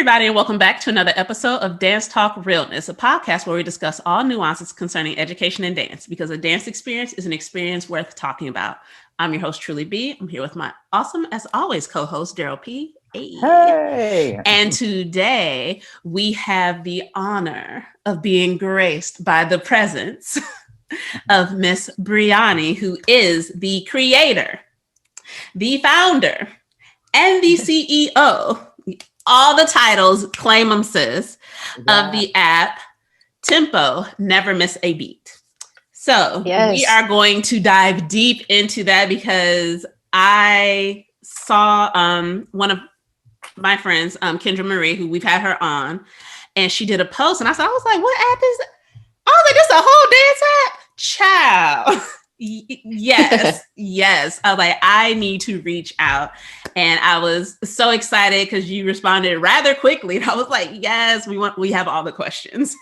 everybody, and welcome back to another episode of Dance Talk Realness, a podcast where we discuss all nuances concerning education and dance, because a dance experience is an experience worth talking about. I'm your host, Truly B. I'm here with my awesome, as always, co-host, Daryl P. Hey! And today we have the honor of being graced by the presence of Miss Breani, who is the creator, the founder, and the CEO. All the titles, claim them, sis, of the app Tempo, Never Miss a Beat. So we are going to dive deep into that because I saw one of my friends, Kendra Marie, who we've had her on, and she did a post, and I was like, what app is that? I was like, this is a whole dance app? Child. Yes. I was like, I need to reach out. And I was so excited because you responded rather quickly. And I was like, yes, we have all the questions.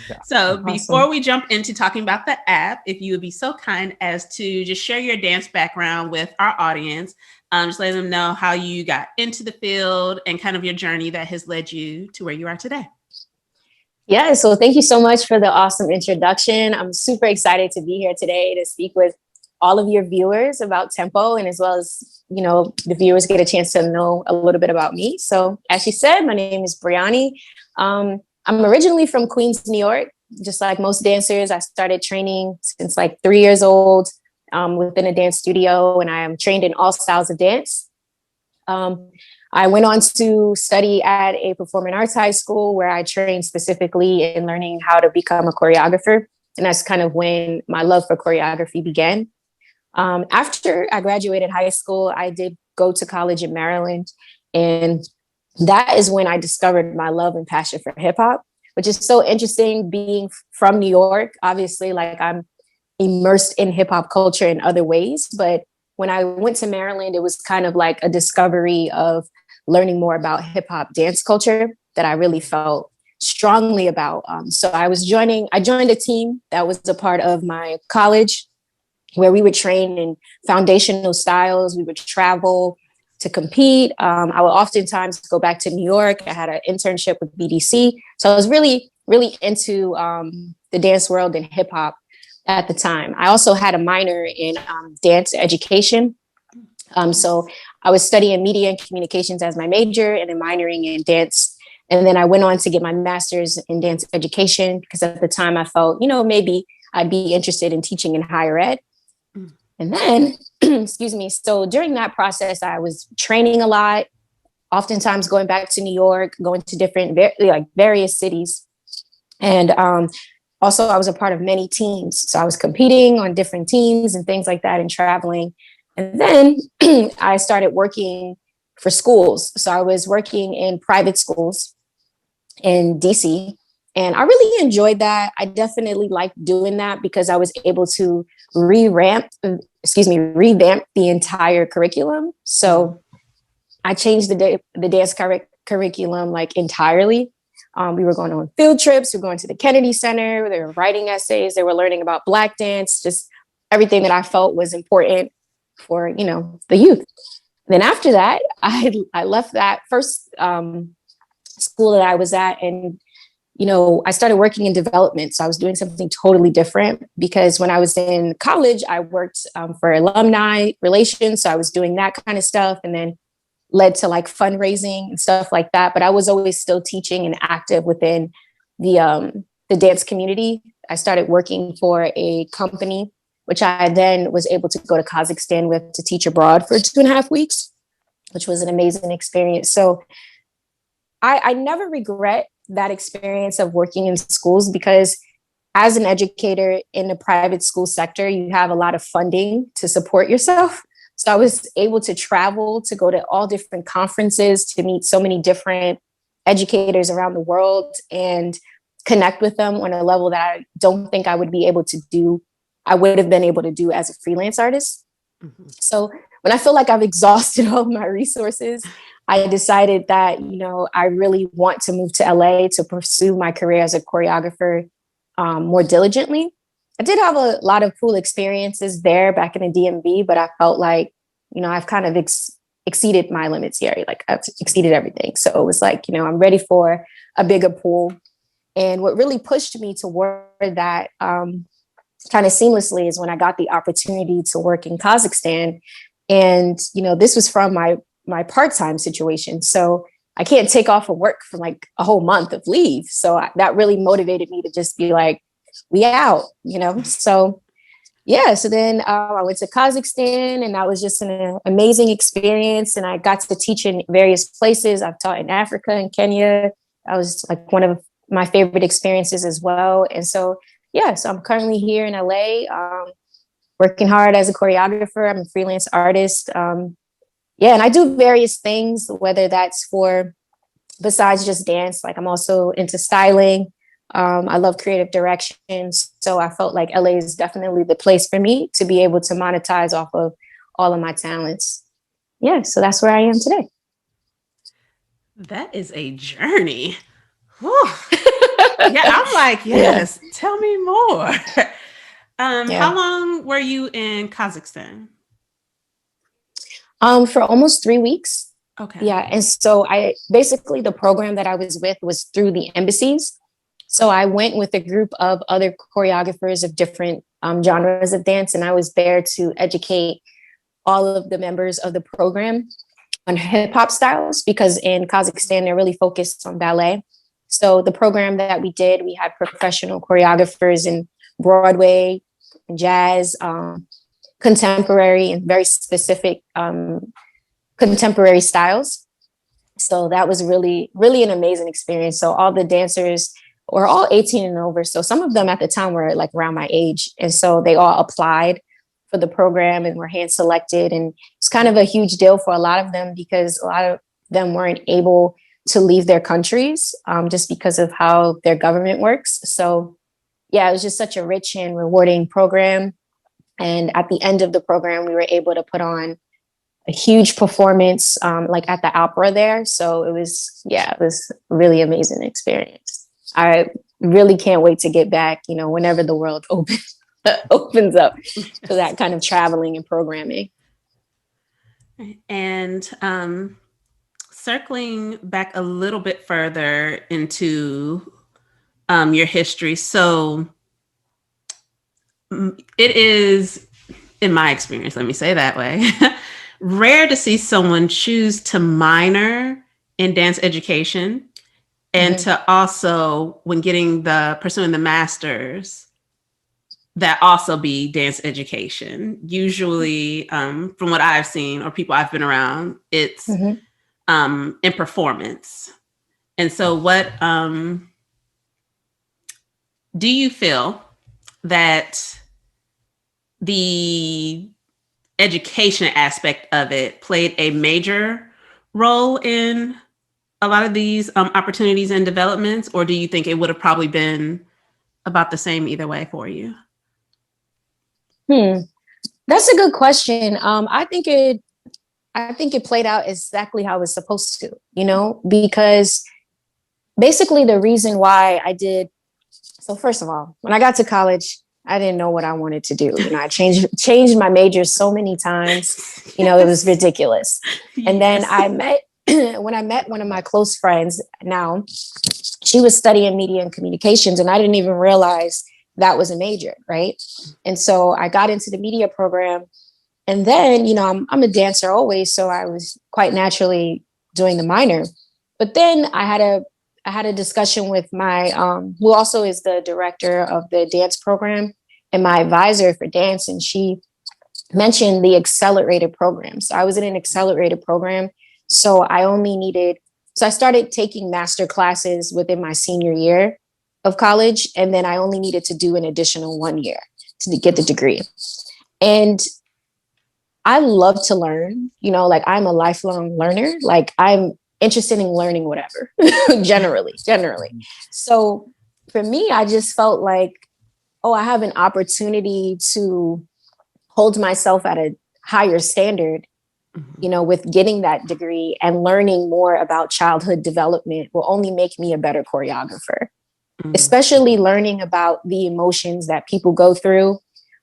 Yeah. So before we jump into talking about the app, if you would be so kind as to just share your dance background with our audience, just let them know how you got into the field and kind of your journey that has led you to where you are today. Yeah, so thank you so much for the awesome introduction. I'm super excited to be here today to speak with all of your viewers about Tempo, and as well as, you know, the viewers get a chance to know a little bit about me. So as she said, my name is Breani. I'm originally from Queens, New York. Just like most dancers, I started training since like 3 years old within a dance studio, and I am trained in all styles of dance. I went on to study at a performing arts high school where I trained specifically in learning how to become a choreographer. And that's kind of when my love for choreography began. After I graduated high school, I did go to college in Maryland. And that is when I discovered my love and passion for hip hop, which is so interesting being from New York. Obviously, like, I'm immersed in hip hop culture in other ways. But when I went to Maryland, it was kind of like a discovery of learning more about hip hop dance culture that I really felt strongly about. So I joined a team that was a part of my college where we would train in foundational styles. We would travel to compete. I would oftentimes go back to New York. I had an internship with BDC. So I was really, really into the dance world and hip hop at the time. I also had a minor in dance education. So I was studying media and communications as my major and then minoring in dance. And then I went on to get my master's in dance education because at the time I felt, maybe I'd be interested in teaching in higher ed. And then, excuse me. So during that process, I was training a lot, oftentimes going back to New York, going to different, various cities. And also I was a part of many teams. So I was competing on different teams and things like that and traveling. And then I started working for schools. So I was working in private schools in DC, and I really enjoyed that. I definitely liked doing that because I was able to revamp the entire curriculum. So I changed the dance curriculum like entirely. We were going on field trips. We were going to the Kennedy Center. They were writing essays. They were learning about Black dance, just everything that I felt was important for, the youth. Then after that, I left that first school that I was at, and I started working in development. So I was doing something totally different because when I was in college, I worked for alumni relations. So I was doing that kind of stuff, and then led to like fundraising and stuff like that. But I was always still teaching and active within the dance community. I started working for a company, which I then was able to go to Kazakhstan with to teach abroad for 2.5 weeks, which was an amazing experience. So I never regret that experience of working in schools because as an educator in the private school sector, you have a lot of funding to support yourself. So I was able to travel, to go to all different conferences, to meet so many different educators around the world and connect with them on a level that I don't think I would have been able to do as a freelance artist. Mm-hmm. So when I feel like I've exhausted all of my resources, I decided that, I really want to move to LA to pursue my career as a choreographer more diligently. I did have a lot of cool experiences there back in the DMV, but I felt like, I've kind of exceeded my limits here. Like I've exceeded everything. So it was like, I'm ready for a bigger pool. And what really pushed me toward that kind of seamlessly is when I got the opportunity to work in Kazakhstan. And, this was from my part-time situation. So I can't take off of work for like a whole month of leave. So that really motivated me to just be like, we out, So yeah, so then I went to Kazakhstan, and that was just an amazing experience. And I got to teach in various places. I've taught in Africa and Kenya. That was like one of my favorite experiences as well. And so, yeah, so I'm currently here in LA, working hard as a choreographer. I'm a freelance artist. Yeah, and I do various things, whether that's besides just dance, like I'm also into styling. I love creative direction. So I felt like LA is definitely the place for me to be able to monetize off of all of my talents. Yeah, so that's where I am today. That is a journey. Whew. Yeah, I'm like, yes, tell me more. How long were you in Kazakhstan? For almost 3 weeks. Okay. Yeah. And so basically the program that I was with was through the embassies. So I went with a group of other choreographers of different genres of dance. And I was there to educate all of the members of the program on hip hop styles, because in Kazakhstan, they're really focused on ballet. So the program that we did, we had professional choreographers in Broadway, jazz, contemporary, and very specific contemporary styles. So that was really, really an amazing experience. So all the dancers were all 18 and over. So some of them at the time were like around my age. And so they all applied for the program and were hand selected. And it's kind of a huge deal for a lot of them, because a lot of them weren't able to leave their countries just because of how their government works. So yeah, it was just such a rich and rewarding program. And at the end of the program, we were able to put on a huge performance, like at the opera there. So it was a really amazing experience. I really can't wait to get back, whenever the world opens up to that kind of traveling and programming. And circling back a little bit further into your history. So it is, in my experience, let me say that way, rare to see someone choose to minor in dance education and to also, when pursuing the master's, that also be dance education. Usually, from what I've seen or people I've been around, it's in performance. And so what do you feel that the education aspect of it played a major role in a lot of these opportunities and developments, or do you think it would have probably been about the same either way for you? That's a good question. I think it played out exactly how it was supposed to, because basically the reason why I did. So first of all, when I got to college, I didn't know what I wanted to do. I changed my major so many times, it was ridiculous. And then when I met one of my close friends now, she was studying media and communications, and I didn't even realize that was a major, right? And so I got into the media program, and then, I'm a dancer always, so I was quite naturally doing the minor. But then I had a discussion with my, who also is the director of the dance program and my advisor for dance. And she mentioned the accelerated program. So I was in an accelerated program. So I started taking master classes within my senior year of college. And then I only needed to do an additional 1 year to get the degree. And I love to learn, like I'm a lifelong learner. Like I'm interested in learning whatever, generally. So for me, I just felt like, I have an opportunity to hold myself at a higher standard, with getting that degree, and learning more about childhood development will only make me a better choreographer, especially learning about the emotions that people go through,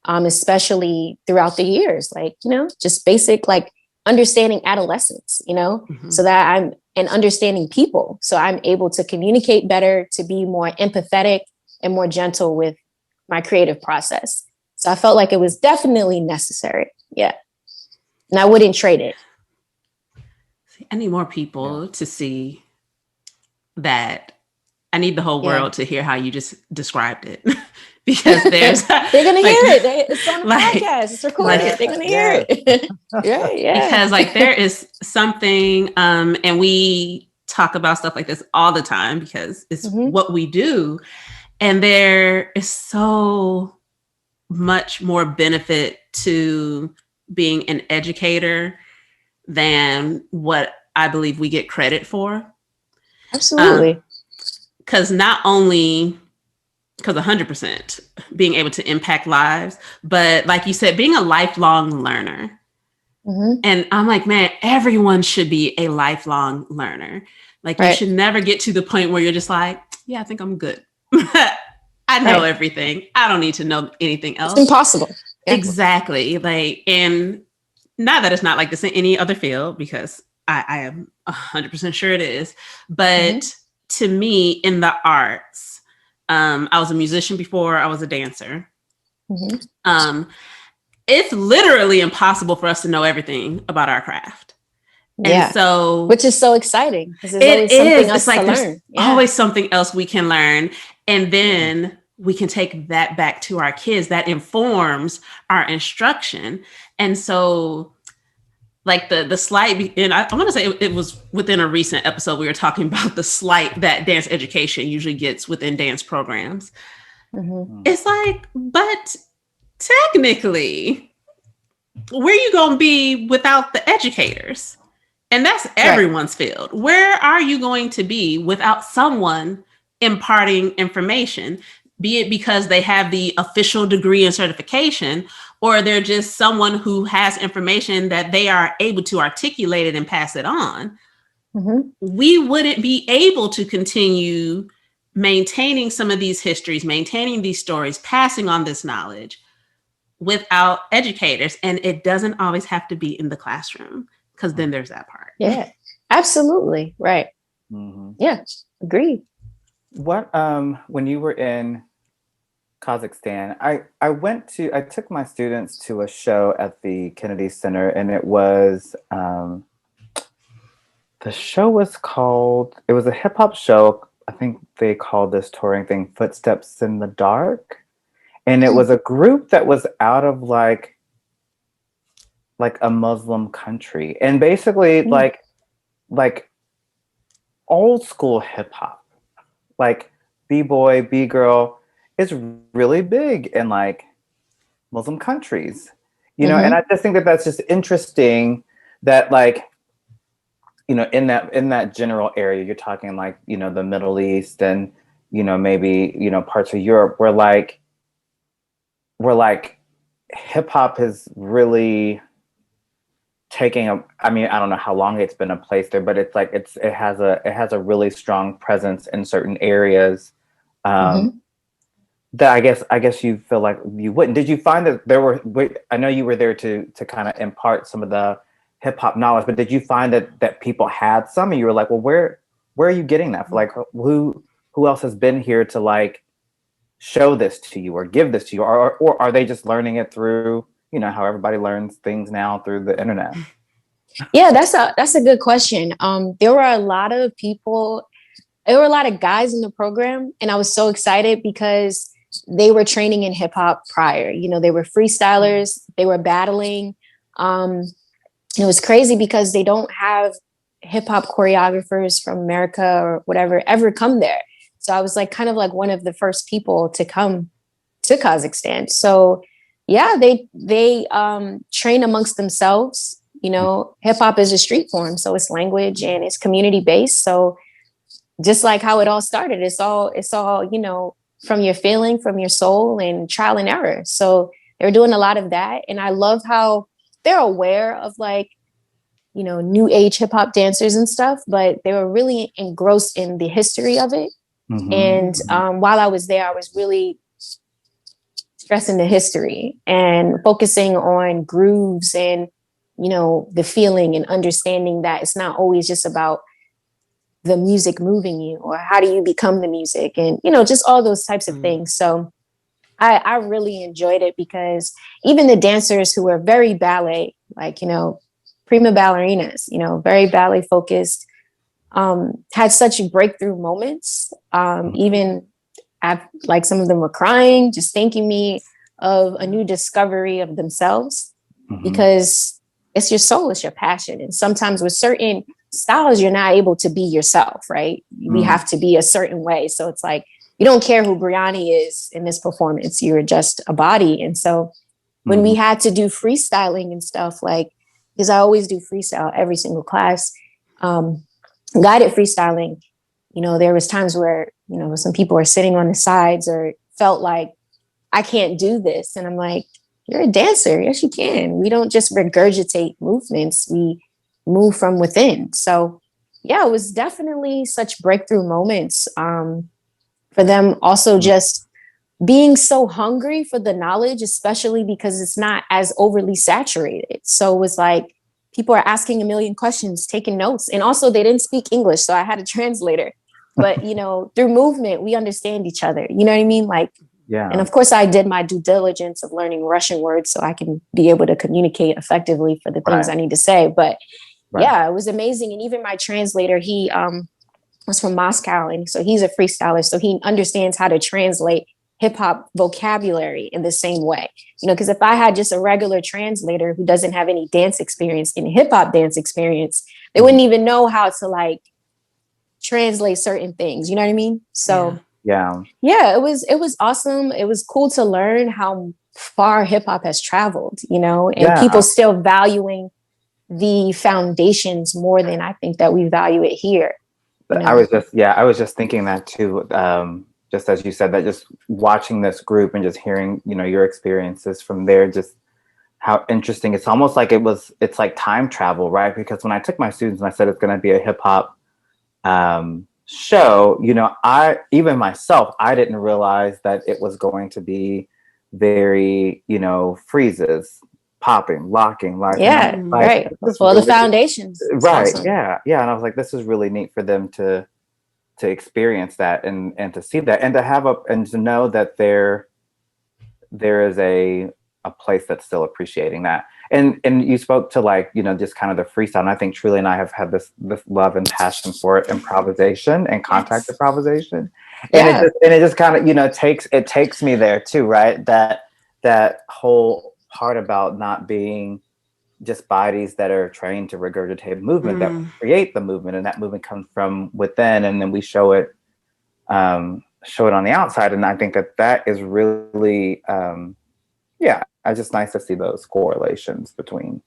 especially throughout the years, like, just basic, like understanding adolescence, so that I'm and understanding people. So I'm able to communicate better, to be more empathetic and more gentle with my creative process. So I felt like it was definitely necessary. Yeah. And I wouldn't trade it. I need more people to see that. I need the whole world to hear how you just described it. Because they're gonna hear it. It's on the podcast. It's recorded. They're gonna hear it. Yeah. Because there is something, and we talk about stuff like this all the time because it's what we do. And there is so much more benefit to being an educator than what I believe we get credit for. Absolutely. Because not only, because 100% being able to impact lives, but like you said, being a lifelong learner. And I'm like, man, everyone should be a lifelong learner. Like you should never get to the point where you're just like, yeah, I think I'm good. I know everything. I don't need to know anything else. It's impossible. Yeah. Exactly. Like, and not that it's not like this in any other field, because I am 100% sure it is. But to me, in the arts, I was a musician before I was a dancer. It's literally impossible for us to know everything about our craft. And so, which is so exciting because there's always something else to learn. Always something else we can learn. And then we can take that back to our kids. That informs our instruction. And so, like the slight, and I want to say it was within a recent episode, we were talking about the slight that dance education usually gets within dance programs. It's like, but technically, where you going to be without the educators? And that's everyone's field. Where are you going to be without someone imparting information, be it because they have the official degree and certification, or they're just someone who has information that they are able to articulate it and pass it on? We wouldn't be able to continue maintaining some of these histories, maintaining these stories, passing on this knowledge without educators. And it doesn't always have to be in the classroom, because then there's that part. Yeah, absolutely. Right. Yeah, agreed. What, when you were in Kazakhstan, I took my students to a show at the Kennedy Center, and it was, the show was called, it was a hip hop show. I think they called this touring thing Footsteps in the Dark. And it was a group that was out of like a Muslim country, and basically like old school hip hop, like B-boy, B-girl is really big in like Muslim countries, you know. And I just think that that's just interesting that, like, you know, in that general area, you're talking like, you know, the Middle East and, you know, maybe, you know, parts of Europe where like hip hop is really taking I mean, I don't know how long it's been a place there, but it's like it has a really strong presence in certain areas that I guess you feel like you wouldn't. Did you find that there were, I know you were there to kind of impart some of the hip hop knowledge, but did you find that people had some and you were like, well, where are you getting that? Like, who else has been here to like show this to you or give this to you, or are they just learning it through, you know, how everybody learns things now through the internet? Yeah, that's a good question. There were a lot of people, there were a lot of guys in the program, and I was so excited because they were training in hip hop prior. You know, they were freestylers, they were battling. It was crazy because they don't have hip hop choreographers from America or whatever ever come there. So I was like kind of like one of the first people to come to Kazakhstan. So yeah, they train amongst themselves. You know, hip hop is a street form, so it's language and it's community based. So just like how it all started, it's all, you know, from your feeling, from your soul, and trial and error. So they're doing a lot of that. And I love how they're aware of like, you know, new age hip hop dancers and stuff, but they were really engrossed in the history of it. And while I was there, I was really stressing the history and focusing on grooves and you know, the feeling and understanding that it's not always just about the music moving you, or how do you become the music, and, you know, just all those types of things. So I really enjoyed it, because even the dancers who were very ballet, like, you know, prima ballerinas, you know, very ballet focused, had such breakthrough moments. Even like some of them were crying, just thanking me of a new discovery of themselves, because it's your soul, it's your passion. And sometimes with certain styles, you're not able to be yourself, right? We have to be a certain way. So it's like, you don't care who Breani is in this performance, you're just a body. And so when we had to do freestyling and stuff, like, because I always do freestyle every single class, guided freestyling, you know, there was times where, you know, some people are sitting on the sides or felt like, I can't do this. And I'm like, you're a dancer. Yes, you can. We don't just regurgitate movements. We move from within. So yeah, it was definitely such breakthrough moments, for them. Also just being so hungry for the knowledge, especially because it's not as overly saturated. So it was like, people are asking a million questions, taking notes. And also they didn't speak English, so I had a translator. But, you know, through movement, we understand each other. You know what I mean? Like, Yeah. And of course, I did my due diligence of learning Russian words so I can be able to communicate effectively for the things I need to say. But yeah, it was amazing. And even my translator, he was from Moscow. And so he's a freestyler. So he understands how to translate hip hop vocabulary in the same way. You know, because if I had just a regular translator who doesn't have any dance experience, any hip hop dance experience, they wouldn't even know how to like translate certain things. You know what I mean? So yeah, it was awesome. It was cool to learn how far hip hop has traveled, you know, and people still valuing the foundations more than I think that we value it here. You know? I was just thinking that too. Just as you said, that just watching this group and just hearing, you know, your experiences from there, just how interesting. It's almost like it's like time travel, right? Because when I took my students and I said it's going to be a hip hop show, you know, I didn't realize that it was going to be very, you know, freezes, popping, locking. Yeah, right. Well, the foundations. Right. Awesome. Yeah. And I was like, this is really neat for them to experience that and to see that and to have and to know that there is a place that's still appreciating that. And you spoke to, like, you know, just kind of the freestyle. And I think Truly and I have had this love and passion for improvisation and contact improvisation. And it just kind of, you know, takes me there too, right? That whole part about not being just bodies that are trained to regurgitate movement, that create the movement, and that movement comes from within, and then we show it on the outside. And I think that is really it's just nice to see those correlations between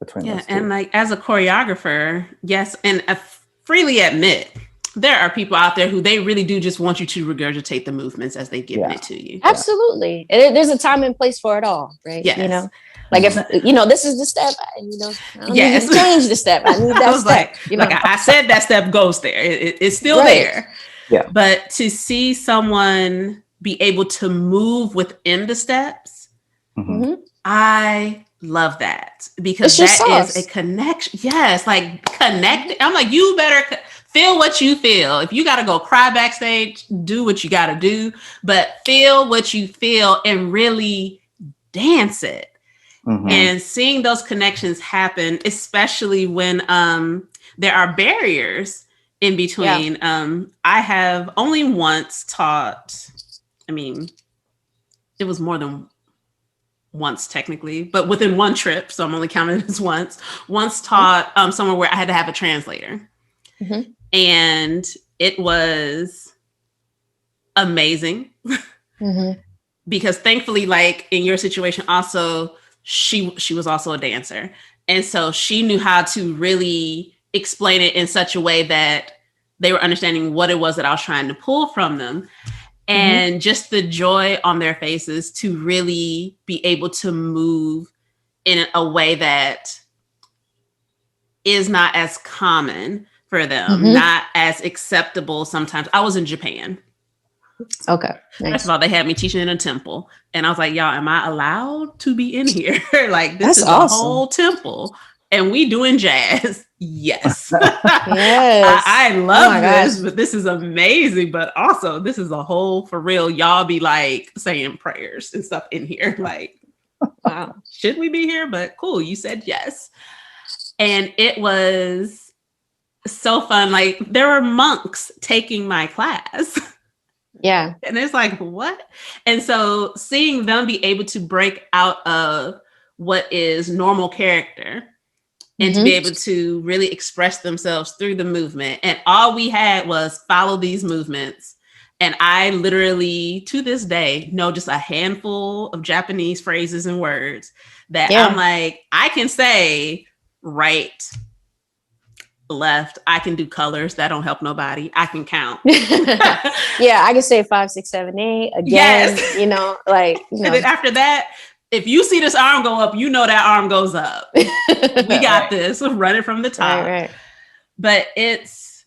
those two. And like as a choreographer, yes, and I freely admit there are people out there who they really do just want you to regurgitate the movements as they've given it to you. Absolutely. There's a time and place for it all, right? Yes. You know, like if, you know, this is the step, you know, I don't need to change the step. I need that step. Like, you know? like I said, that step goes there. It's still there. Yeah. But to see someone be able to move within the steps, I love that, because that is a connection. Yes, like connected. I'm like, you better feel what you feel. If you got to go cry backstage, do what you got to do, but feel what you feel and really dance it. And seeing those connections happen, especially when there are barriers in between. I have only once taught, I mean, it was more than once technically, but within one trip, so I'm only counting it as once taught somewhere where I had to have a translator. And it was amazing because thankfully, like in your situation also, she was also a dancer. And so she knew how to really explain it in such a way that they were understanding what it was that I was trying to pull from them. And just the joy on their faces to really be able to move in a way that is not as common for them, not as acceptable sometimes. I was in Japan. Okay. Nice. First of all, they had me teaching in a temple. And I was like, y'all, am I allowed to be in here? Like, this That's is awesome. a whole temple. And we doing jazz. Yes. Yes. I Oh love my this, gosh. but this is amazing. But also, this is a whole for real. Y'all be like saying prayers and stuff in here. Like, Wow. should we be here? But cool, you said yes. And it was so fun. Like, there were monks taking my class. Yeah. And it's like, what? And so seeing them be able to break out of what is normal character and to be able to really express themselves through the movement. And all we had was follow these movements. And I literally, to this day, know just a handful of Japanese phrases and words that I'm like, I can say right, left. I can do colors. That don't help nobody. I can count. Yeah, I can say 5, 6, 7, 8 again. Yes. You know, like, you know. And then after that, if you see this arm go up, you know that arm goes up. We got this. We'll run it from the top. Right. But it's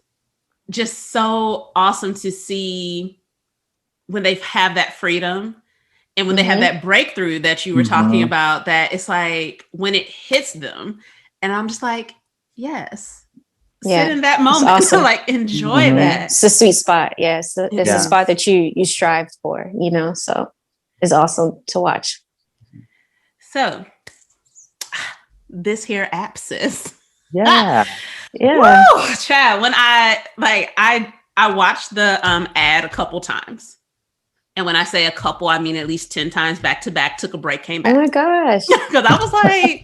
just so awesome to see when they have that freedom and when they have that breakthrough that you were talking about, that it's like when it hits them. And I'm just like, yes. Yeah. Sit in that moment. Awesome. Like, enjoy that. It's a sweet spot. Yeah. It's a spot that you strived for, you know, so it's awesome to watch. So this here app, sis. Yeah. Yeah. Woo! Chad, when I watched the ad a couple times. And when I say a couple, I mean at least 10 times back to back, took a break, came back. Oh my gosh. Because I was like,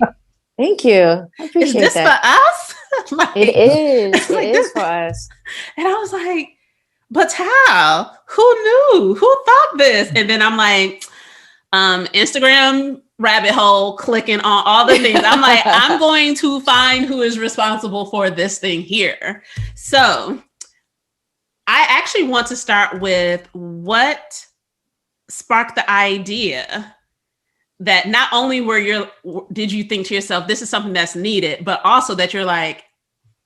thank you. I appreciate is this that. for us? Like, It is. like, It is for us. And I was like, but how? Who knew? Who thought this? And then I'm like, Instagram rabbit hole, clicking on all the things. I'm like, I'm going to find who is responsible for this thing here. So I actually want to start with what sparked the idea that not only did you think to yourself, this is something that's needed, but also that you're like,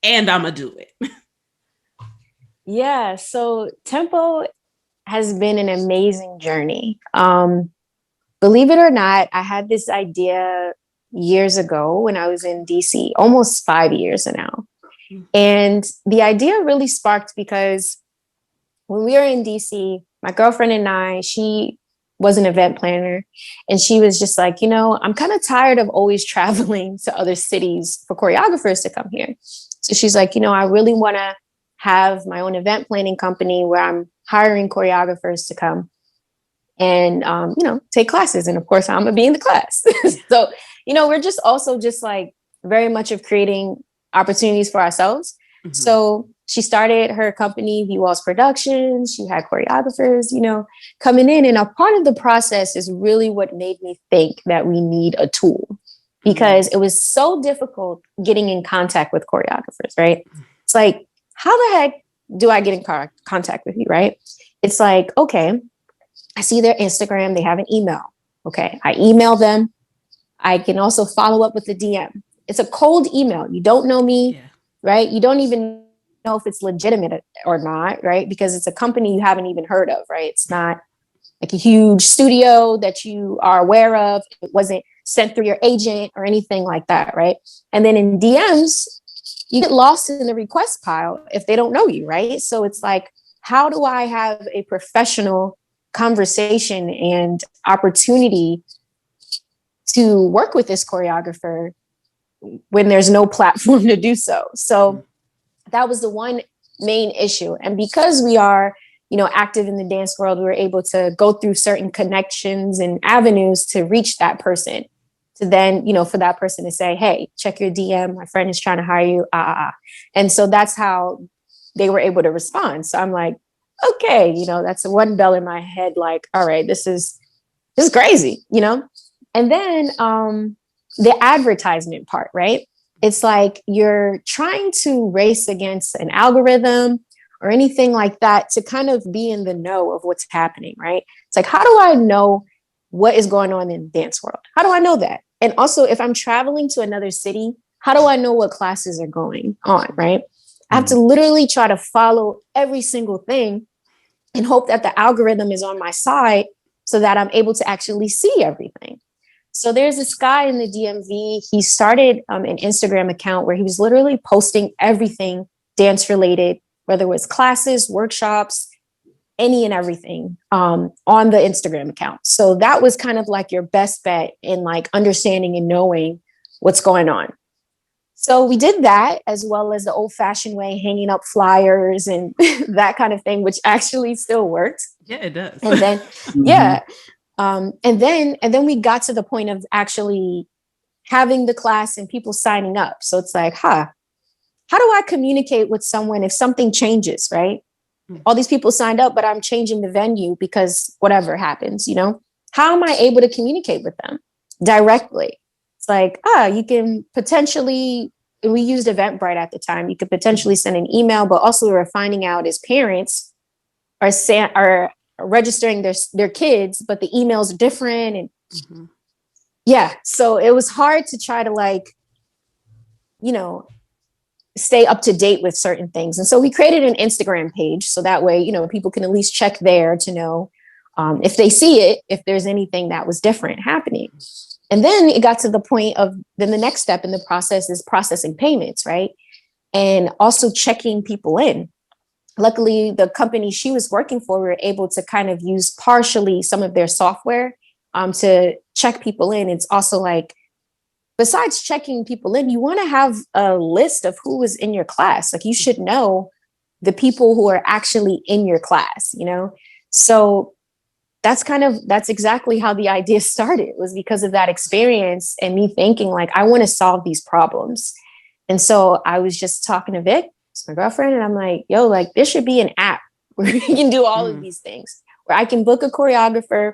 and I'm gonna do it. Yeah. So Tempo has been an amazing journey. Believe it or not, I had this idea years ago when I was in DC, almost 5 years now. And the idea really sparked because when we were in DC, my girlfriend and I, she was an event planner, and she was just like, you know, I'm kind of tired of always traveling to other cities for choreographers to come here. So she's like, you know, I really want to have my own event planning company where I'm hiring choreographers to come and, you know, take classes. And of course, I'm going to be in the class. So, you know, we're just also just like very much of creating opportunities for ourselves. So she started her company, V Walls Productions. She had choreographers, you know, coming in. And a part of the process is really what made me think that we need a tool, because it was so difficult getting in contact with choreographers, right? It's like, how the heck do I get in contact with you, right? It's like, okay, I see their Instagram, they have an email. Okay, I email them. I can also follow up with a DM. It's a cold email. You don't know me, right? You don't even know if it's legitimate or not, right? Because it's a company you haven't even heard of, right? It's not like a huge studio that you are aware of. It wasn't sent through your agent or anything like that, right? And then in DMs, you get lost in the request pile if they don't know you, right? So it's like, how do I have a professional conversation and opportunity to work with this choreographer when there's no platform to do so? So that was the one main issue. And because we are, you know, active in the dance world, we were able to go through certain connections and avenues to reach that person, to then, you know, for that person to say, hey, check your DM. My friend is trying to hire you. And so that's how they were able to respond. So I'm like, okay, you know, that's one bell in my head. Like, all right, this is crazy, you know? And then the advertisement part, right? It's like you're trying to race against an algorithm or anything like that to kind of be in the know of what's happening, right? It's like, how do I know what is going on in the dance world? How do I know that? And also, if I'm traveling to another city, how do I know what classes are going on, right? I have to literally try to follow every single thing and hope that the algorithm is on my side so that I'm able to actually see everything. So there's this guy in the DMV. He started an Instagram account where he was literally posting everything dance related, whether it was classes, workshops, any and everything on the Instagram account. So that was kind of like your best bet in like understanding and knowing what's going on. So we did that, as well as the old fashioned way, hanging up flyers and that kind of thing, which actually still worked. Yeah, it does. And then, yeah. And then we got to the point of actually having the class and people signing up. So it's like, how do I communicate with someone if something changes, right? All these people signed up, but I'm changing the venue because whatever happens, how am I able to communicate with them directly? It's like, you can potentially, we used Eventbrite at the time. You could potentially send an email, but also we were finding out as parents are registering their kids, but the emails are different. And yeah, so it was hard to try to like, stay up to date with certain things. And so we created an Instagram page. So that way, people can at least check there to know if they see it, if there's anything that was different happening. And then it got to the point of then the next step in the process is processing payments, right? And also checking people in. Luckily, the company she was working for, we were able to kind of use partially some of their software to check people in. It's also like, besides checking people in, you want to have a list of who was in your class. Like you should know the people who are actually in your class, So that's exactly how the idea started, was because of that experience and me thinking like, I want to solve these problems. And so I was just talking to Vic, my girlfriend, and I'm like, yo, like there should be an app where we can do all of these things, where I can book a choreographer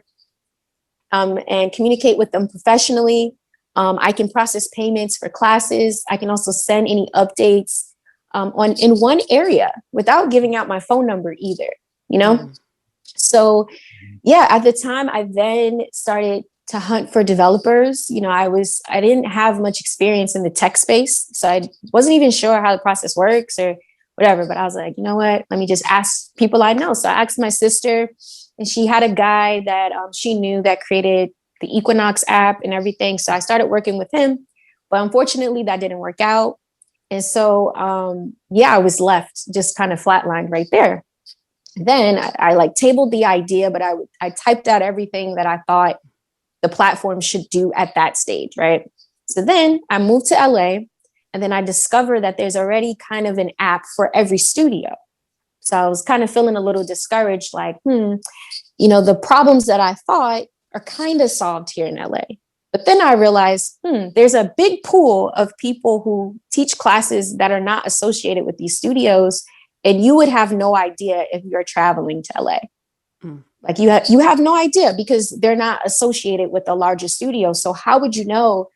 and communicate with them professionally. I can process payments for classes. I can also send any updates in one area without giving out my phone number either, So yeah, at the time I then started to hunt for developers. I didn't have much experience in the tech space, so I wasn't even sure how the process works or whatever, but I was like, you know what, let me just ask people I know. So I asked my sister, and she had a guy that she knew that created the Equinox app and everything. So I started working with him, but unfortunately that didn't work out. And so, I was left just kind of flatlined right there. Then I like tabled the idea, but I typed out everything that I thought the platform should do at that stage, right? So then I moved to LA, and then I discovered that there's already kind of an app for every studio. So I was kind of feeling a little discouraged, like, the problems that I thought are kind of solved here in LA. But then I realized, there's a big pool of people who teach classes that are not associated with these studios. And you would have no idea if you're traveling to LA. Like you have no idea because they're not associated with a larger studio. So how would you know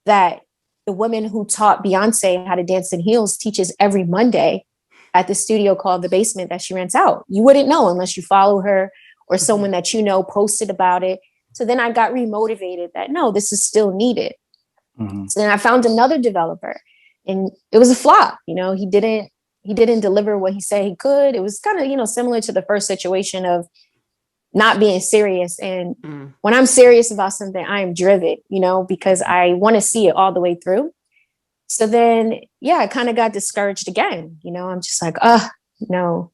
that the woman who taught Beyonce how to dance in heels teaches every Monday at the studio called The Basement that she rents out? You wouldn't know unless you follow her or someone that posted about it. So then I got remotivated that no, this is still needed. So then I found another developer, and it was a flop. He didn't deliver what he said he could. It was kind of, similar to the first situation of not being serious. And when I'm serious about something, I am driven, because I want to see it all the way through. So then, I kind of got discouraged again. I'm just like, no,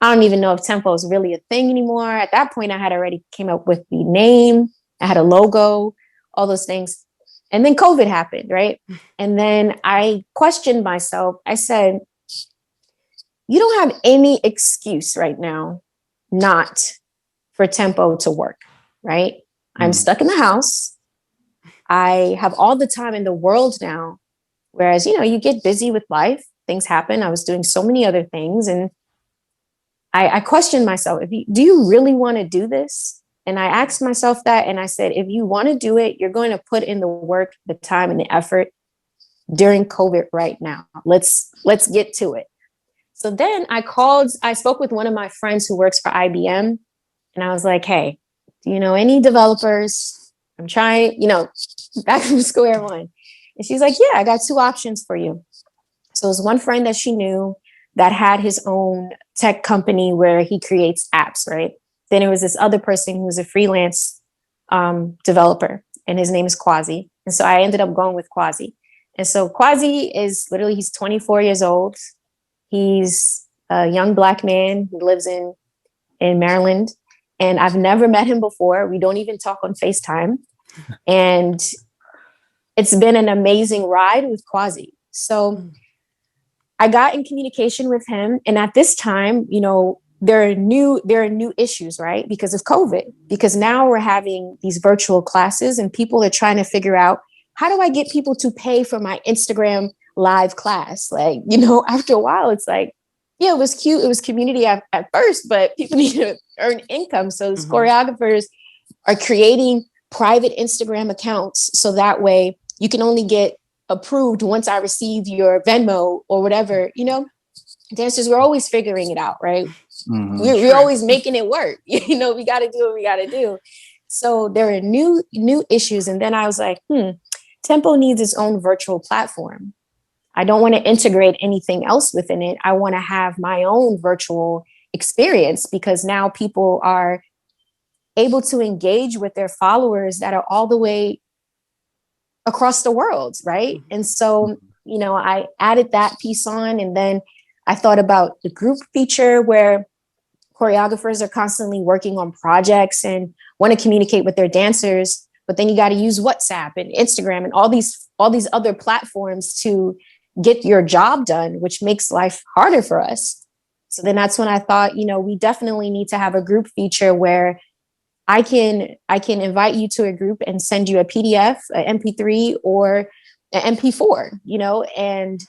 I don't even know if tempo is really a thing anymore. At that point, I had already came up with the name. I had a logo, all those things. And then COVID happened, right? And then I questioned myself. I said, you don't have any excuse right now not for tempo to work, right? I'm stuck in the house. I have all the time in the world now. Whereas, you get busy with life, things happen. I was doing so many other things. And I questioned myself, do you really want to do this? And I asked myself that, and I said, if you want to do it, you're going to put in the work, the time, and the effort during COVID right now. Let's get to it. So then I spoke with one of my friends who works for IBM, and I was like, hey, do you know any developers? I'm trying, back from square one. And she's like, yeah, I got two options for you. So it was one friend that she knew that had his own tech company where he creates apps, right? Then there was this other person who was a freelance developer, and his name is Quasi. And so I ended up going with Quasi. And so Quasi is literally, he's 24 years old. He's a young Black man. He lives in Maryland. And I've never met him before. We don't even talk on FaceTime. And it's been an amazing ride with Quasi. So I got in communication with him. And at this time, you know, there are new issues, right? Because of COVID, because now we're having these virtual classes and people are trying to figure out, how do I get people to pay for my Instagram live class? Like, you know, after a while, it's like, yeah, it was cute. It was community at first, but people need to earn income. So these choreographers are creating private Instagram accounts. So that way you can only get approved once I receive your Venmo or whatever, you know. Dancers, we're always figuring it out, right? We're always making it work. You know, we got to do what we got to do. So there are new issues. And then I was like, Tempo needs its own virtual platform. I don't want to integrate anything else within it. I want to have my own virtual experience, because now people are able to engage with their followers that are all the way across the world, right? And so, you know, I added that piece on, and then I thought about the group feature where choreographers are constantly working on projects and want to communicate with their dancers, but then you got to use WhatsApp and Instagram and all these other platforms to get your job done, which makes life harder for us. So then that's when I thought, you know, we definitely need to have a group feature where I can invite you to a group and send you a PDF, an MP3, or an MP4, you know. And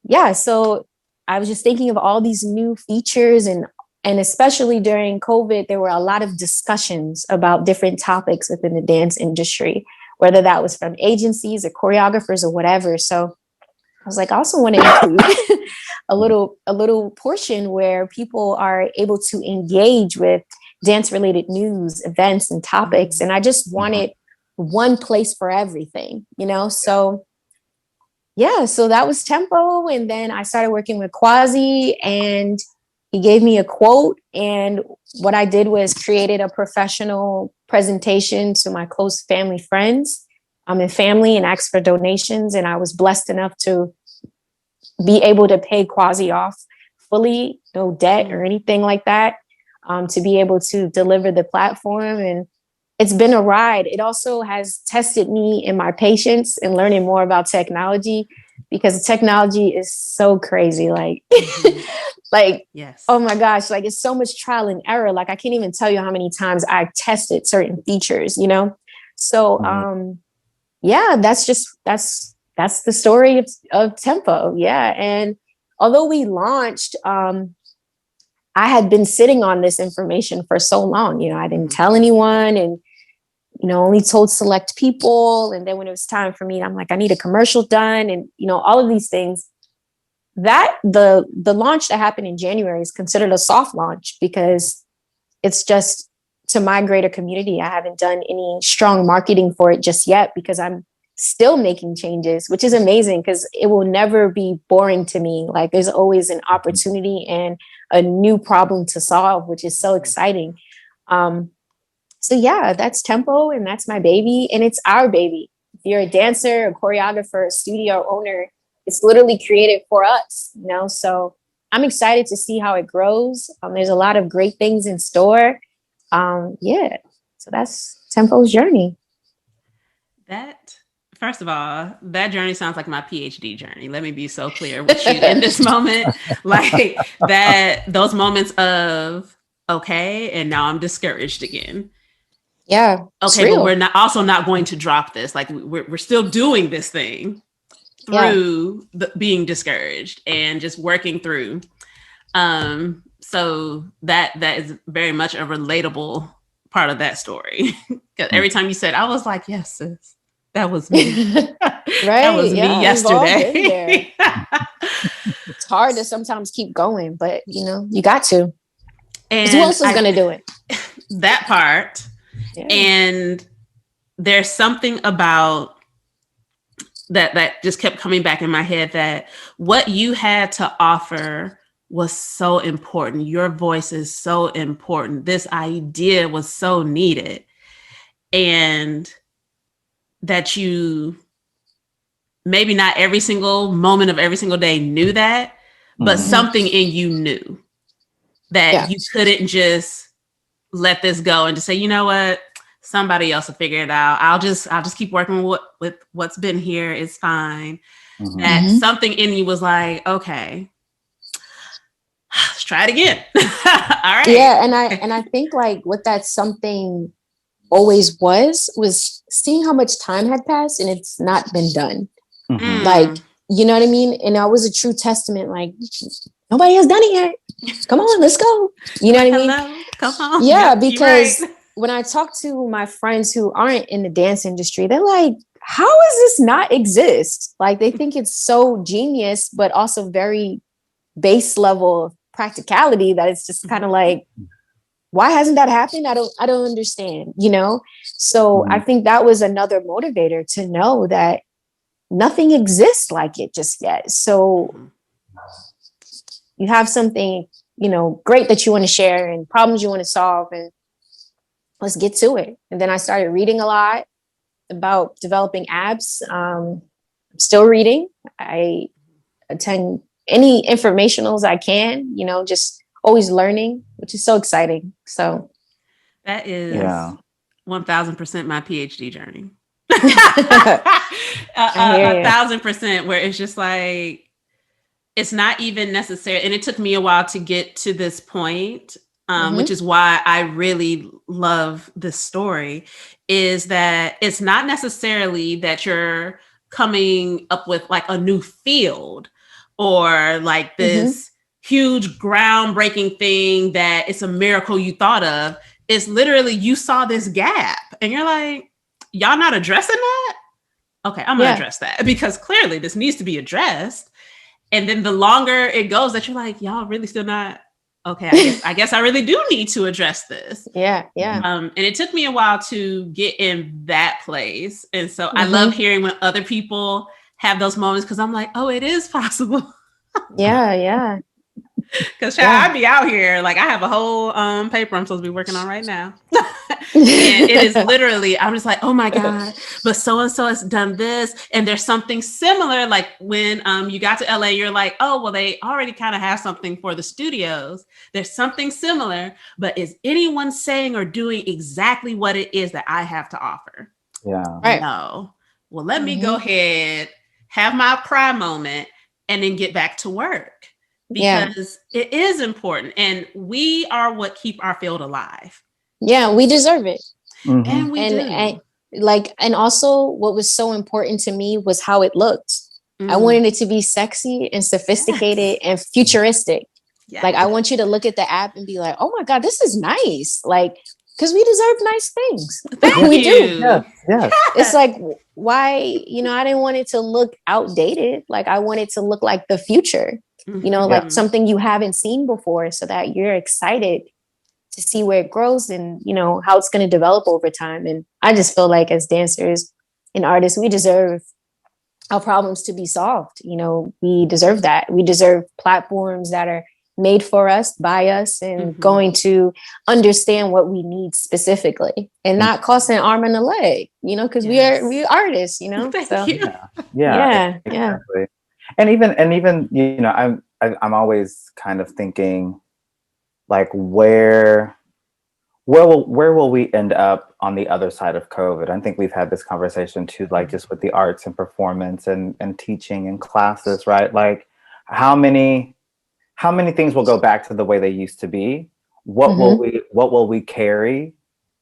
yeah, so I was just thinking of all these new features, and especially during COVID, there were a lot of discussions about different topics within the dance industry, whether that was from agencies or choreographers or whatever. So I was like, I also want to include a little portion where people are able to engage with dance related news, events, and topics. And I just wanted one place for everything, you know? So yeah, so that was Tempo. And then I started working with Quasi, and he gave me a quote. And what I did was created a professional presentation to my close family friends and family, and asked for donations. And I was blessed enough to be able to pay Quasi off fully, no debt or anything like that, to be able to deliver the platform. And it's been a ride. It also has tested me in my patience and learning more about technology, because technology is so crazy. Like, like, yes. Oh my gosh, like it's so much trial and error. Like I can't even tell you how many times I tested certain features, you know? So, yeah, that's the story of Tempo. Yeah. And although we launched, I had been sitting on this information for so long, you know, I didn't tell anyone, and, you know, only told select people. And then when it was time for me, I'm like, I need a commercial done. And, you know, all of these things, that the launch that happened in January is considered a soft launch, because it's just to my greater community. I haven't done any strong marketing for it just yet, because I'm still making changes, which is amazing, because it will never be boring to me. Like there's always an opportunity and a new problem to solve, which is so exciting. So yeah, that's Tempo, and that's my baby, and it's our baby. If you're a dancer, a choreographer, a studio owner, it's literally created for us, you know? So I'm excited to see how it grows. There's a lot of great things in store. Yeah, so that's Tempo's journey. First of all, that journey sounds like my PhD journey. Let me be so clear with you in this moment. Like those moments of, okay, and now I'm discouraged again. Yeah. Okay, but we're not going to drop this. Like we're still doing this thing through being discouraged and just working through. So that is very much a relatable part of that story. Because every time you said, I was like, yes, sis, that was me. Right. That was me yesterday. It's hard to sometimes keep going, but you know, you got to. And who else is going to do it? That part. Yeah. And there's something about that just kept coming back in my head, that what you had to offer was so important. Your voice is so important. This idea was so needed. And that you maybe not every single moment of every single day knew that, but something in you knew that you couldn't just let this go and just say, you know what, somebody else will figure it out. I'll just keep working with what's been here. It's fine. That something in you was like, okay, let's try it again. All right. Yeah. And I think like what that something always was seeing how much time had passed and it's not been done. Like, you know what I mean? And that was a true testament. Like, nobody has done it yet. Come on, let's go. You know what I mean? Come on. Yeah, because when I talk to my friends who aren't in the dance industry, they're like, how does this not exist? Like, they think it's so genius, but also very base level of practicality that it's just kind of like, why hasn't that happened? I don't understand, you know? So I think that was another motivator to know that nothing exists like it just yet. So you have something, you know, great that you want to share and problems you want to solve, and let's get to it. And then I started reading a lot about developing apps. I'm still reading. I attend any informationals I can, you know, just always learning, which is so exciting. So that is 1000% my PhD journey. 1000%, where it's just like, it's not even necessary. And it took me a while to get to this point, which is why I really love this story, is that it's not necessarily that you're coming up with like a new field or like this huge groundbreaking thing that it's a miracle you thought of. It's literally, you saw this gap and you're like, y'all not addressing that? Okay, I'm gonna address that, because clearly this needs to be addressed. And then the longer it goes that you're like, y'all really still not, okay, I guess I really do need to address this. Yeah. And it took me a while to get in that place. And so I love hearing when other people have those moments, because I'm like, oh, it is possible. Yeah. Because I'd be out here, like I have a whole paper I'm supposed to be working on right now. And it is literally, I'm just like, oh my God, but so-and-so has done this. And there's something similar. Like when you got to LA, you're like, oh, well, they already kind of have something for the studios. There's something similar, but is anyone saying or doing exactly what it is that I have to offer? Yeah. Right. No. Well, let me go ahead, have my cry moment, and then get back to work. Because it is important, and we are what keep our field alive. Yeah, we deserve it. And we do. And also what was so important to me was how it looked. I wanted it to be sexy and sophisticated and futuristic. Yes. Like, I want you to look at the app and be like, oh my God, this is nice. Like, because we deserve nice things. We do. Yeah. It's like, why, you know, I didn't want it to look outdated. Like, I want it to look like the future. You know, like something you haven't seen before, so that you're excited to see where it grows and, you know, how it's going to develop over time. And I just feel like as dancers and artists, we deserve our problems to be solved. You know, we deserve that. We deserve platforms that are made for us, by us, and going to understand what we need specifically, and not cost an arm and a leg, you know, because we are artists, you know. Thank you. Yeah. Exactly. And even, you know, I'm always kind of thinking, like, where will we end up on the other side of COVID? I think we've had this conversation too, like just with the arts and performance and teaching and classes, right? Like, how many things will go back to the way they used to be? What will we carry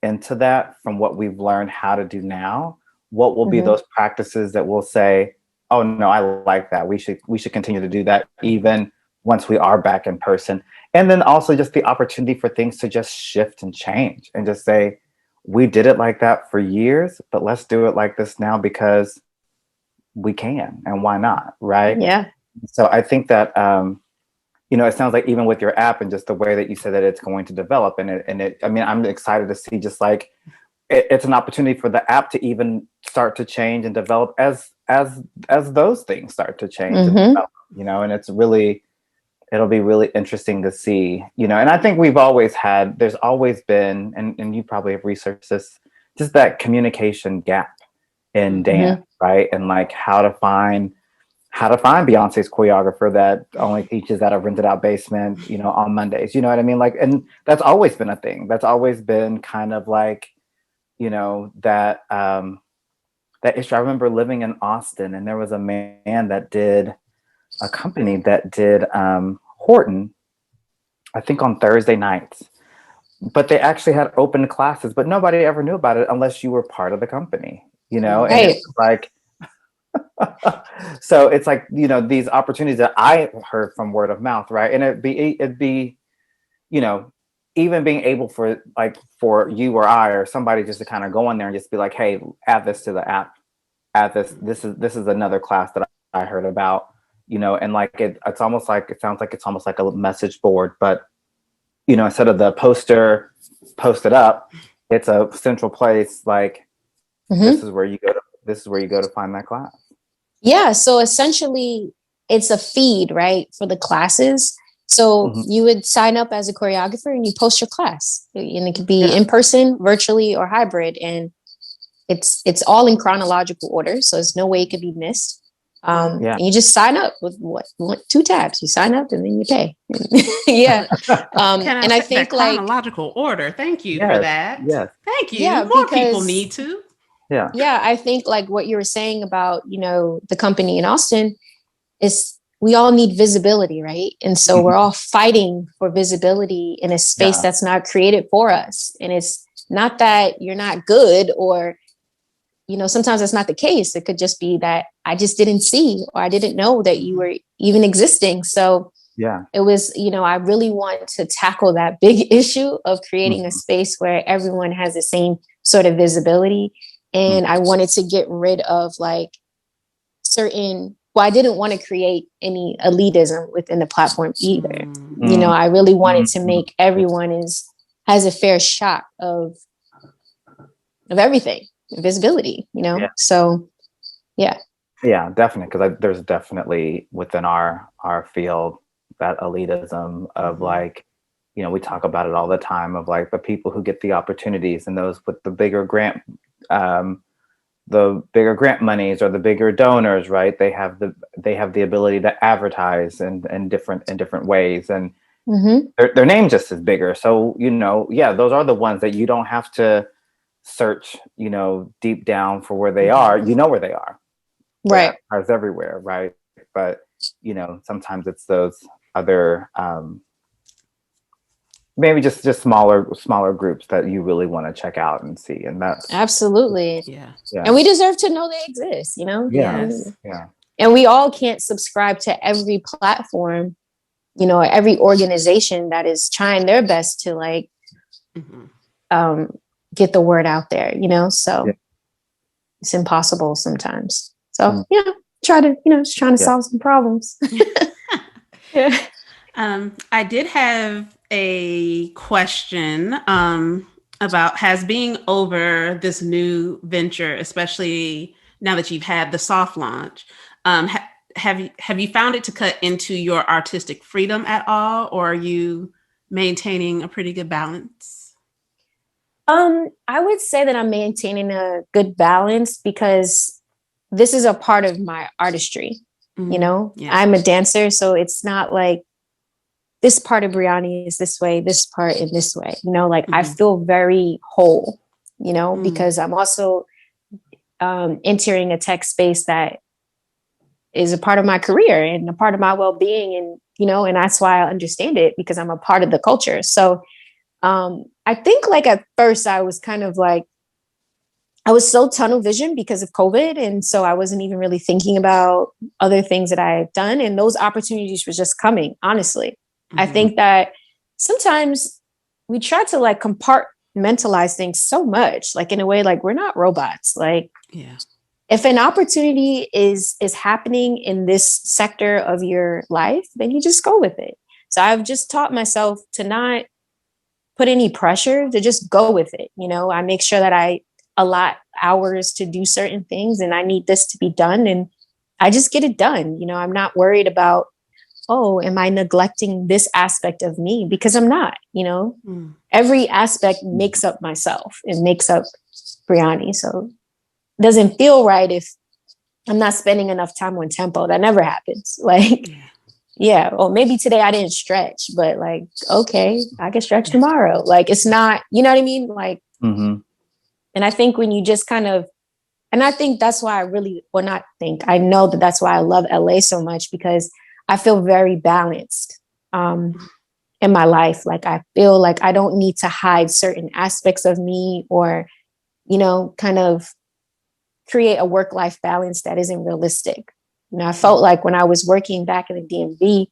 into that from what we've learned how to do now? What will be those practices that we'll say, oh no, I like that. We should continue to do that even once we are back in person. And then also just the opportunity for things to just shift and change and just say, we did it like that for years, but let's do it like this now because we can, and why not, right? Yeah. So I think that, you know, it sounds like even with your app and just the way that you said that it's going to develop and it, I mean, I'm excited to see just like, it's an opportunity for the app to even start to change and develop as those things start to change and develop, you know, and it's really, it'll be really interesting to see, you know, and I think there's always been, and you probably have researched this, just that communication gap in dance, right? And like how to find Beyonce's choreographer that only teaches at a rented out basement, you know, on Mondays. You know what I mean? Like, and that's always been a thing. That's always been kind of like, you know, that issue. I remember living in Austin, and there was a man that did a company that did Horton, I think on Thursday nights. But they actually had open classes, but nobody ever knew about it unless you were part of the company, you know? And Right. it's like, so it's like, you know, these opportunities that I heard from word of mouth, right? And it'd be, you know, even being able for you or I or somebody just to kind of go in there and just be like, hey, add this to the app, add this is another class that I heard about, you know, and like it's almost like, it sounds like it's almost like a message board, but you know, instead of the poster posted up, it's a central place. Like this is where you go to find that class. Yeah. So essentially it's a feed, right, for the classes. So you would sign up as a choreographer and you post your class, and it could be in person, virtually, or hybrid. And it's all in chronological order. So there's no way it could be missed. And you just sign up with two tabs. You sign up and then you pay. And I think like chronological order. Thank you for that. Yes. Thank you. Yeah, more people need to. Yeah. Yeah. I think like what you were saying about, you know, the company in Austin is we all need visibility, right? And so we're all fighting for visibility in a space that's not created for us. And it's not that you're not good, or you know, sometimes that's not the case. It could just be that I just didn't see, or I didn't know that you were even existing. So it was, you know, I really want to tackle that big issue of creating a space where everyone has the same sort of visibility. And I wanted to get rid of like I didn't want to create any elitism within the platform either. You know, I really wanted to make everyone has a fair shot of everything. Visibility, you know. So definitely, because there's definitely within our field that elitism of like, you know, we talk about it all the time of like the people who get the opportunities and those with the bigger grant monies or the bigger donors, right? They have the ability to advertise in different ways, and their name just is bigger. So, you know, those are the ones that you don't have to search, you know, deep down for where they are. You know where they are, right? Cars everywhere, right? But you know, sometimes it's those other maybe just smaller groups that you really want to check out and see, and that's absolutely and we deserve to know they exist, you know. And we all can't subscribe to every platform, you know, every organization that is trying their best to like get the word out there, you know. So it's impossible sometimes. So just trying to solve some problems. I did have a question about has being over this new venture, especially now that you've had the soft launch, have you found it to cut into your artistic freedom at all, or are you maintaining a pretty good balance? I would say that I'm maintaining a good balance because this is a part of my artistry. You know, I'm a dancer, so it's not like this part of Breani is this way, this part in this way, you know, like I feel very whole, you know, because I'm also entering a tech space that is a part of my career and a part of my well-being, and, you know, and that's why I understand it, because I'm a part of the culture. So I think like at first I was kind of like, I was so tunnel vision because of COVID. And so I wasn't even really thinking about other things that I had done. And those opportunities were just coming, honestly. I think that sometimes we try to like compartmentalize things so much, like in a way, like we're not robots. Like if an opportunity is happening in this sector of your life, then you just go with it. So I've just taught myself to not put any pressure, to just go with it. You know, I make sure that I allot hours to do certain things, and I need this to be done, and I just get it done. You know, I'm not worried about oh, am I neglecting this aspect of me? Because I'm not, every aspect makes up myself and makes up Breani. So it doesn't feel right if I'm not spending enough time on tempo. That never happens. Like, yeah, or maybe today I didn't stretch, but like, okay, I can stretch tomorrow. Like, it's not, you know what I mean? Like, and I think when you just kind of, and I think that's why I know that that's why I love LA so much, because I feel very balanced in my life. Like, I feel like I don't need to hide certain aspects of me or, kind of create a work-life balance that isn't realistic. I felt like when I was working back in the DMV,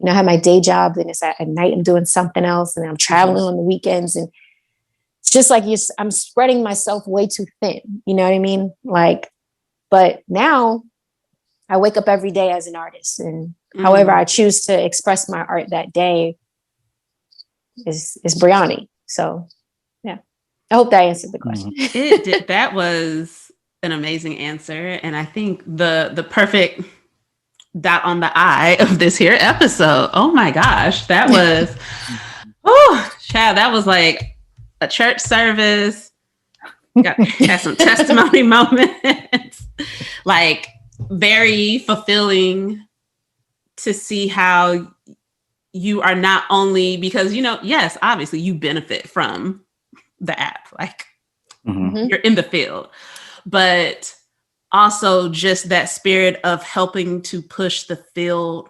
I had my day job, and it's at night I'm doing something else, and I'm traveling on the weekends, and it's just like I'm spreading myself way too thin. You know what I mean? Like, but now I wake up every day as an artist, and however I choose to express my art that day is Breani. So, yeah, I hope that answered the question. It did. That was an amazing answer, and I think the perfect dot on the I of this here episode. Oh my gosh, that was child, that was like a church service. Had some testimony moments. Like, very fulfilling to see how you are not only, because yes, obviously you benefit from the app, like you're in the field, but also just that spirit of helping to push the field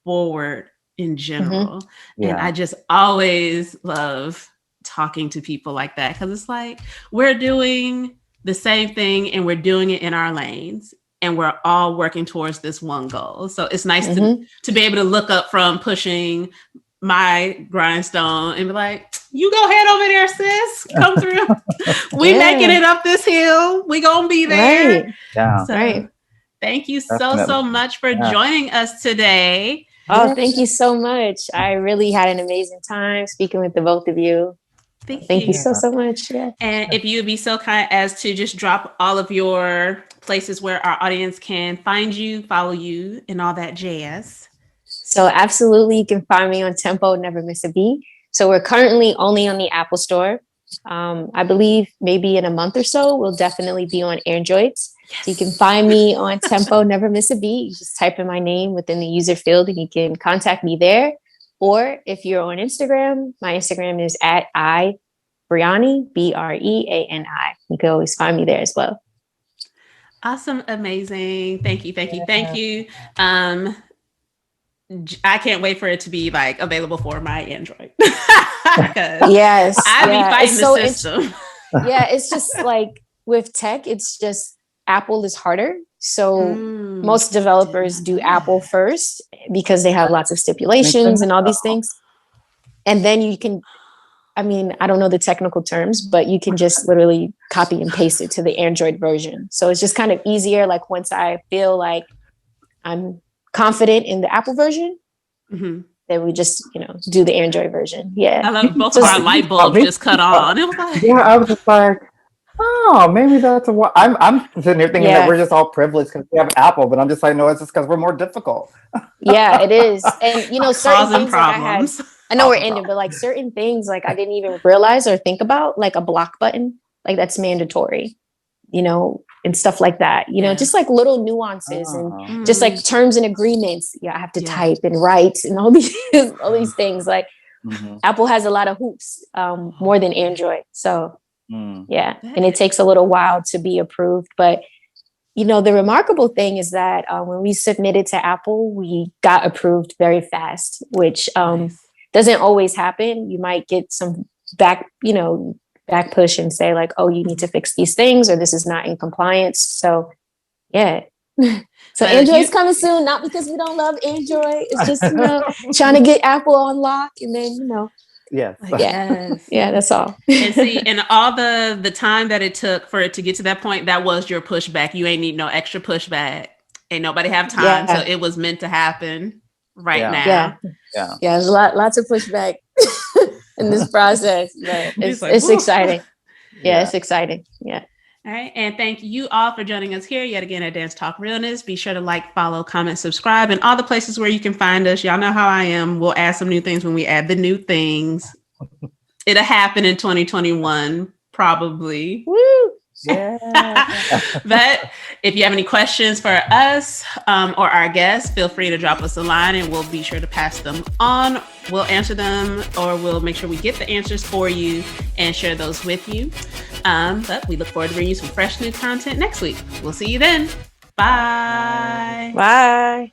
forward in general. And I just always love talking to people like that, because it's like we're doing the same thing and we're doing it in our lanes, and we're all working towards this one goal. So it's nice to be able to look up from pushing my grindstone and be like, you go ahead over there, sis. Come through. We making it up this hill. We gonna be there. Right. Yeah. So thank you so much for joining us today. Oh, thank you so much. I really had an amazing time speaking with the both of you. Thank you so much. Yeah. And if you would be so kind as to just drop all of your places where our audience can find you, follow you, and all that jazz. So absolutely, you can find me on Tempo, Never Miss a Beat. So we're currently only on the Apple Store. I believe maybe in a month or so, we'll definitely be on Androids. Yes. So you can find me on Tempo, Never Miss a Beat. You just type in my name within the user field and you can contact me there. Or if you're on Instagram, my Instagram is at Breani, Breani. You can always find me there as well. Awesome. Amazing. Thank you. I can't wait for it to be like available for my Android. Yes. I'd be fighting the system. It's just like with tech, it's just Apple is harder. So most developers do Apple first because they have lots of stipulations and all these things. And then you can, I don't know the technical terms, but you can just literally copy and paste it to the Android version. So it's just kind of easier. Like once I feel like I'm confident in the Apple version, then we just, do the Android version. Yeah. I love both of our light bulbs just cut on. It was like, I was just like, oh, maybe that's what I'm sitting here thinking that we're just all privileged because we have Apple, but I'm just like, no, it's just because we're more difficult. Yeah, it is. And certain things problems. Like I know we're ending, but like certain things like I didn't even realize or think about, like a block button, like that's mandatory, and stuff like that, just like little nuances and just like terms and agreements. I have to type and write and all these things. Like Apple has a lot of hoops, more than Android. So and it takes a little while to be approved. But, the remarkable thing is that when we submitted to Apple, we got approved very fast, which doesn't always happen. You might get some back push and say like, oh, you need to fix these things or this is not in compliance. So, yeah. So Android's coming soon, not because we don't love Android. It's just, trying to get Apple on lock and then, Yes. Yeah, that's all. And see, and all the time that it took for it to get to that point, that was your pushback. You ain't need no extra pushback. Ain't nobody have time. So it was meant to happen now. Yeah. There's lots of pushback in this process, but it's exciting. Yeah, it's exciting. Yeah. All right. And thank you all for joining us here yet again at Dance Talk Realness. Be sure to like, follow, comment, subscribe, and all the places where you can find us. Y'all know how I am. We'll add some new things when we add the new things. It'll happen in 2021, probably. Woo! Yeah. But if you have any questions for us or our guests, feel free to drop us a line and we'll be sure to pass them on. We'll answer them, or we'll make sure we get the answers for you and share those with you. But we look forward to bringing you some fresh new content next week. We'll see you then. Bye. Bye.